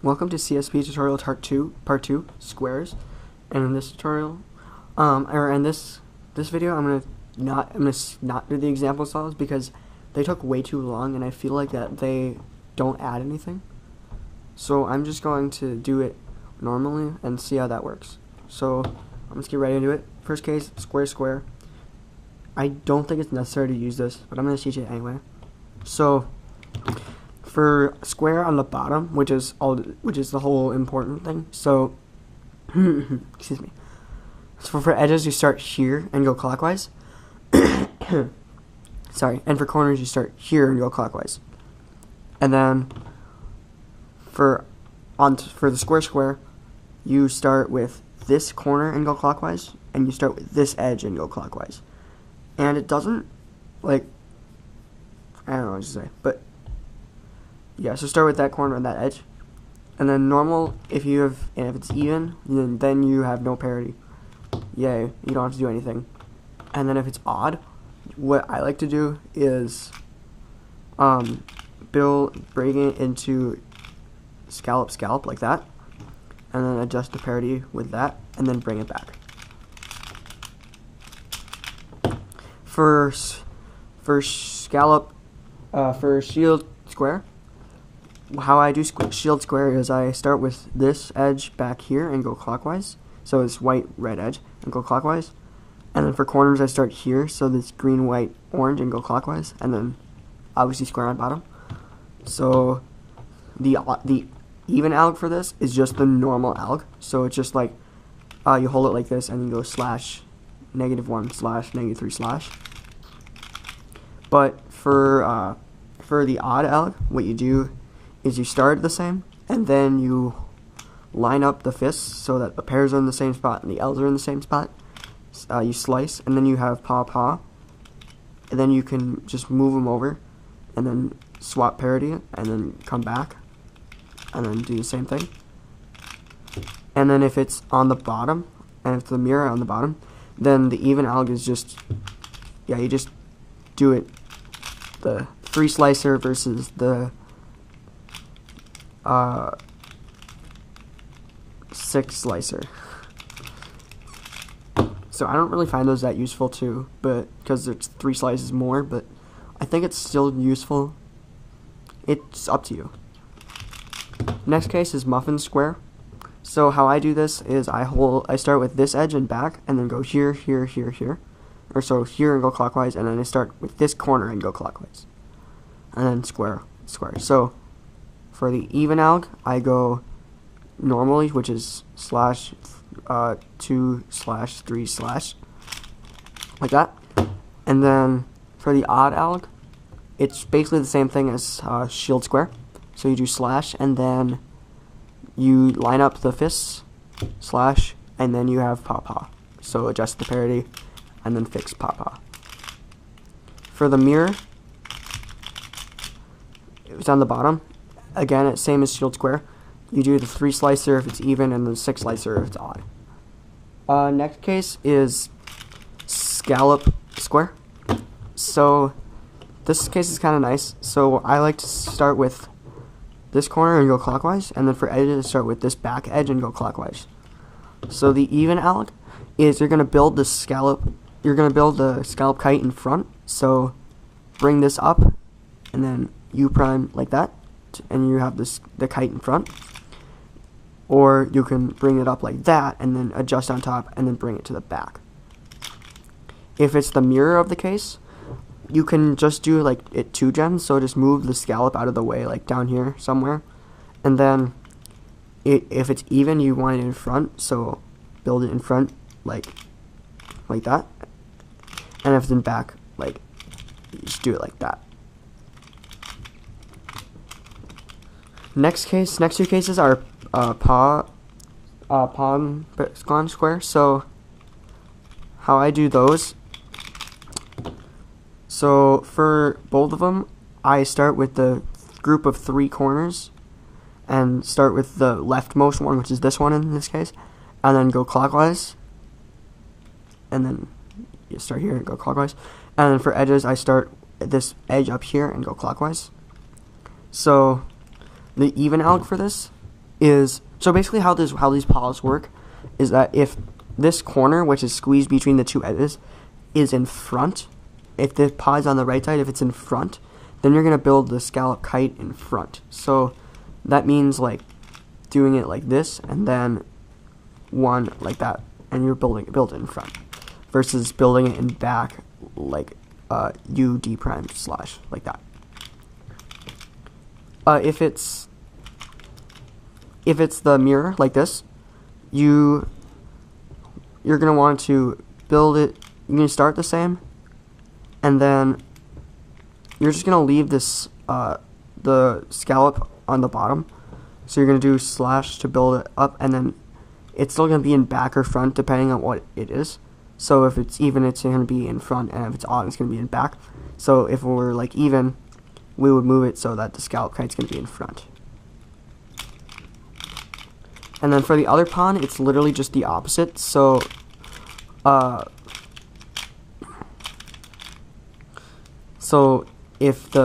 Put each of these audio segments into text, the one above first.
Welcome to CSP tutorial part 2, squares. And in this tutorial, or in this video, I'm gonna not do the example solves because they took way too long, and I feel like that they don't add anything. So I'm just going to do it normally and see how that works. So let's get right into it. First case, square, square. I don't think it's necessary to use this, but I'm gonna teach it anyway. So for square on the bottom, which is the whole important thing. So excuse me. So for edges, you start here and go clockwise. Sorry. And for corners, you start here and go clockwise. And then for the square, you start with this corner and go clockwise, and you start with this edge and go clockwise. And it doesn't, like, I don't know what to say, but yeah, so start with that corner and that edge. And then normal, if it's even, then you have no parity. Yay, you don't have to do anything. And then if it's odd, what I like to do is bring it into scallop like that, and then adjust the parity with that, and then bring it back. For scallop, for shield square, how I do shield square is I start with this edge back here and go clockwise, so it's white, red edge, and go clockwise. And then for corners, I start here, so this green, white, orange, and go clockwise, and then obviously square on bottom. So the even alg for this is just the normal alg, so it's just like you hold it like this and you go slash -1 / -3 /. But for the odd alg, what you do is you start the same, and then you line up the fists so that the pairs are in the same spot and the L's are in the same spot. You slice, and then you have paw, and then you can just move them over, and then swap parity, and then come back, and then do the same thing. And then if it's on the bottom, and if the mirror on the bottom, then the even alg is just, yeah, you just do it, the 3 slicer versus the 6 slicer. So I don't really find those that useful too, but because it's 3 slices more, but I think it's still useful. It's up to you. Next case is muffin square. So how I do this is I start with this edge and back, and then go here, or so here and go clockwise, and then I start with this corner and go clockwise, and then square. So for the even alg, I go normally, which is /2 / 3 / like that. And then for the odd alg, it's basically the same thing as shield square. So you do slash, and then you line up the fists, slash, and then you have paw. So adjust the parity, and then fix paw. For the mirror, it's on the bottom. Again, it's same as shield square. You do the 3 slicer if it's even, and the 6 slicer if it's odd. Next case is scallop square. So this case is kind of nice. So I like to start with this corner and go clockwise, and then for edges, start with this back edge and go clockwise. So the even alg is you're gonna build the scallop. You're gonna build the scallop kite in front. So bring this up, and then U prime like that, and you have the kite in front. Or you can bring it up like that, and then adjust on top, and then bring it to the back. If it's the mirror of the case, you can just do like it 2 gems, so just move the scallop out of the way, like down here somewhere. And then if it's even, you want it in front, so build it in front like that. And if it's in back, like, you just do it like that. Next 2 cases are pawn square. So how I do those, so for both of them, I start with the group of 3 corners, and start with the leftmost one, which is this one in this case, and then go clockwise, and then you start here and go clockwise. And then for edges, I start this edge up here and go clockwise. So the even alg for this is, so basically how these paws work is that if this corner, which is squeezed between the two edges, is in front, if the paw is on the right side, if it's in front, then you're going to build the scallop kite in front. So that means like doing it like this and then one like that, and you're build it in front, versus building it in back like U D prime slash like that. If it's the mirror like this, you're gonna want to build it. You're gonna start the same, and then you're just gonna leave this the scallop on the bottom. So you're gonna do slash to build it up, and then it's still gonna be in back or front depending on what it is. So if it's even, it's gonna be in front, and if it's odd, it's gonna be in back. So if we're like even, we would move it so that the scallop kite's gonna be in front. And then for the other pawn, it's literally just the opposite. So if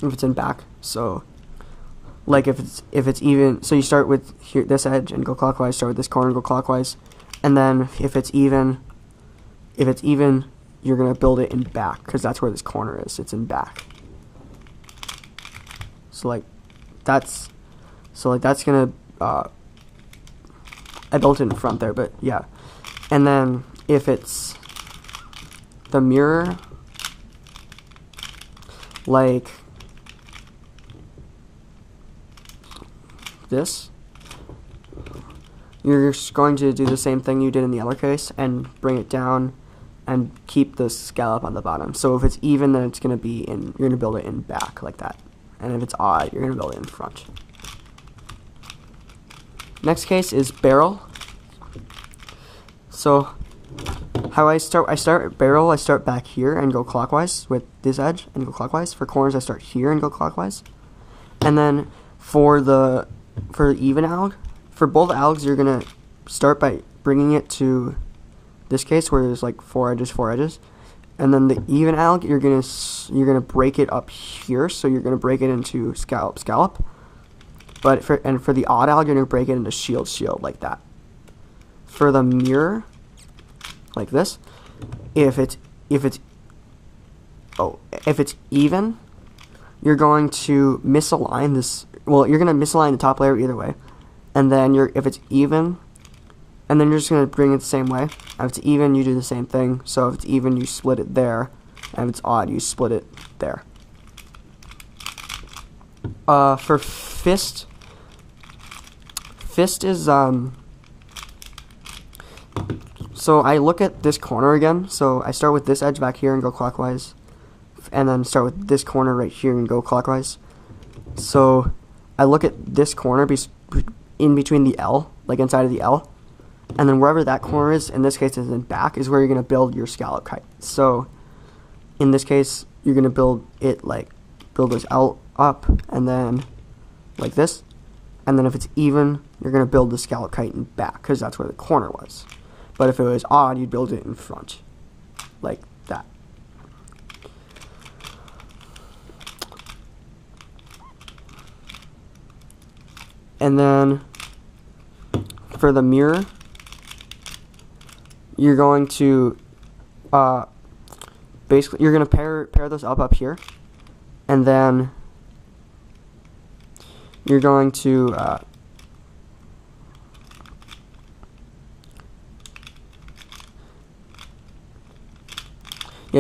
it's in back, so like if it's even, so you start with here this edge and go clockwise, start with this corner and go clockwise, and then if it's even, you're gonna build it in back because that's where this corner is. It's in back. So like that's gonna I built it in front there, but yeah. And then if it's the mirror, like this, you're just going to do the same thing you did in the other case and bring it down and keep the scallop on the bottom. So if it's even, then it's going to be in, you're going to build it in back like that. And if it's odd, you're going to build it in front. Next case is barrel. So how I start barrel, I start back here and go clockwise with this edge and go clockwise. For corners, I start here and go clockwise. And then for the even alg, for both algs, you're gonna start by bringing it to this case where there's like four edges, and then the even alg, you're gonna break it up here, so you're gonna break it into scallop. But for the odd alg, you're gonna break it into shield like that. For the mirror, like this, if it's even, you're going to misalign this. Well, you're gonna misalign the top layer either way, and then if it's even, and then you're just gonna bring it the same way. If it's even, you do the same thing. So if it's even, you split it there, and if it's odd, you split it there. For fist is so I look at this corner again. So I start with this edge back here and go clockwise, and then start with this corner right here and go clockwise. So I look at this corner in between the L, like inside of the L, and then wherever that corner is, in this case is in back, is where you're going to build your scallop kite. So in this case, you're going to build this L up, and then like this, and then if it's even, you're going to build the scallop kite in back, because that's where the corner was. But if it was odd, you'd build it in front, like that. And then for the mirror, you're going to basically, you're going to pair those up here, and then you're going to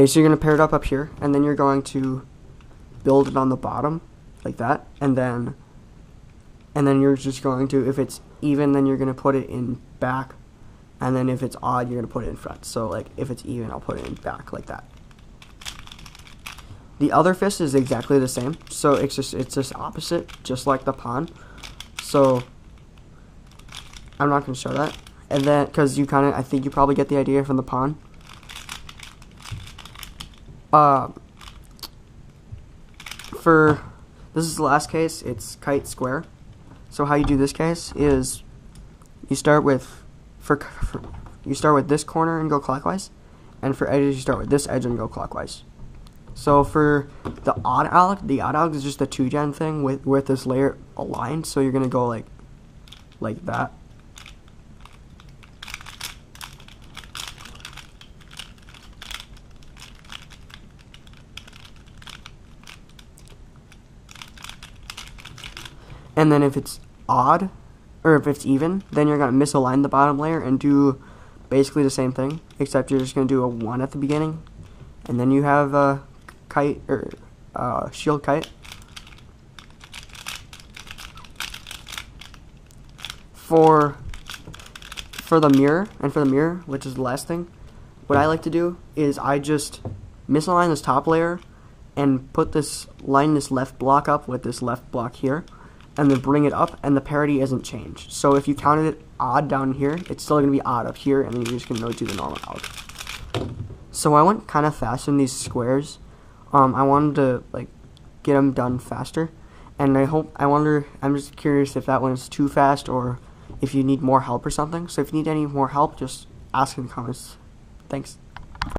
so you're going to pair it up here, and then you're going to build it on the bottom like that, and then you're just going to, if it's even, then you're going to put it in back, and then if it's odd, you're going to put it in front. So like if it's even, I'll put it in back like that. The other fist is exactly the same, so it's just opposite, just like the pawn. So I'm not going to show that, and then because I think you probably get the idea from the pawn. This is the last case, it's kite square. So how you do this case is you start with this corner and go clockwise, and for edges you start with this edge and go clockwise. So for the odd alg is just a 2-gen thing with this layer aligned. So you're gonna go like that. And then if it's odd, or if it's even, then you're going to misalign the bottom layer and do basically the same thing, except you're just going to do a 1 at the beginning. And then you have a kite, or shield kite. For the mirror, which is the last thing, what I like to do is I just misalign this top layer and line this left block up with this left block here, and then bring it up, and the parity isn't changed. So if you counted it odd down here, it's still going to be odd up here, and then you're just going to do the normal alg. So I went kind of fast in these squares. I wanted to get them done faster, and I'm just curious if that one is too fast or if you need more help or something. So if you need any more help, just ask in the comments. Thanks.